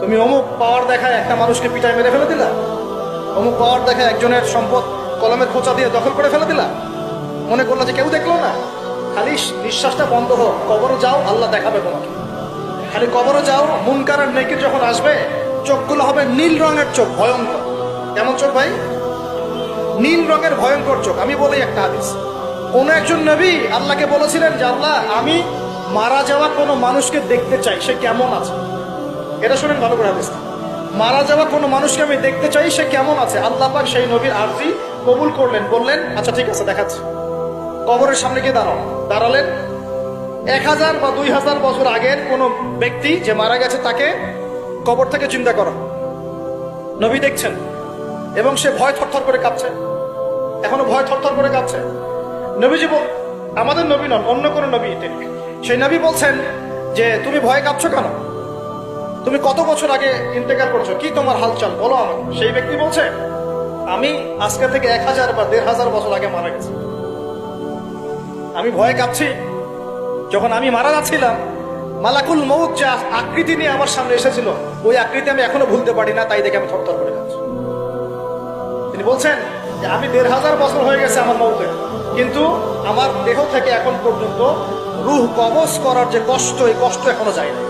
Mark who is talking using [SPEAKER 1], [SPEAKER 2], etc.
[SPEAKER 1] তুমি অমুক পাওয়ার দেখায় একটা মানুষকে পিটায় মেরে ফেলে দিলা, অমুক পাওয়ার দেখায় একজনের সম্পদ কলমের খোঁচা দিয়ে দখল করে ফেলে দিলা, মনে করলো যে কেউ দেখলো না। খালি নিঃশ্বাসটা বন্ধ হোক, কবরে যাও, আল্লাহ দেখাবে তোমাকে। খালি কবরে যাও, মুনকার আর নেকির যখন আসবে চোখগুলো হবে নীল রঙের চোখ, ভয়ঙ্কর। কেমন চোখ ভাই? নীল রঙের ভয়ঙ্কর চোখ। আমি বলি একটা হাদিস, কোন একজন নবী আল্লাহকে বলেছিলেন যে আল্লাহ, আমি মারা যাওয়া কোনো মানুষকে দেখতে চাই, সে কেমন আছে। এটা শুনেন ভালো করে হাদিস, মারা যাওয়া কোনো মানুষকে আমি দেখতে চাই, সে কেমন আছে। আল্লাহ পাক সেই নবীর আরজি কবুল করলেন, বললেন আচ্ছা ঠিক আছে দেখাচ্ছি। কবরের সামনে গিয়ে দাঁড়ালেন। 1000 বা 2000 বছর আগের কোন ব্যক্তি যে মারা গেছে তাকে কবর থেকে চিন্তা করো, নবী দেখছেন, এবং সে ভয় থরথর করে কাঁপছে, এখনো ভয় থরথর করে কাঁপছে। নবীজি আমাদের নবী নন, অন্য কোন নবী তিনি। সেই নবী বলছেন যে তুমি ভয় কাঁপছো কেন? তুমি কত বছর আগে ইন্তেকাল করছো, কি তোমার হালচাল বলো আমাকে। সেই ব্যক্তি বলছে আমি আজকে থেকে 1000 বা 1500 বছর আগে মারা গেছি। আমি ভয়ে কাঁপছি। যখন আমি মারা যাচ্ছিলাম, মালাকুল মউত যে আকৃতি নিয়ে আমার সামনে এসেছিল, ওই আকৃতি আমি এখনো ভুলতে পারি না, তাই দেখে আমি থরথর করে কাঁপছি। তিনি বলছেন যে আমি 1500 বছর হয়ে গেছে আমার মউতে, কিন্তু আমার দেহ থেকে এখন পর্যন্ত রূহ কবজ করার যে কষ্ট, এই কষ্ট এখনো যায় না।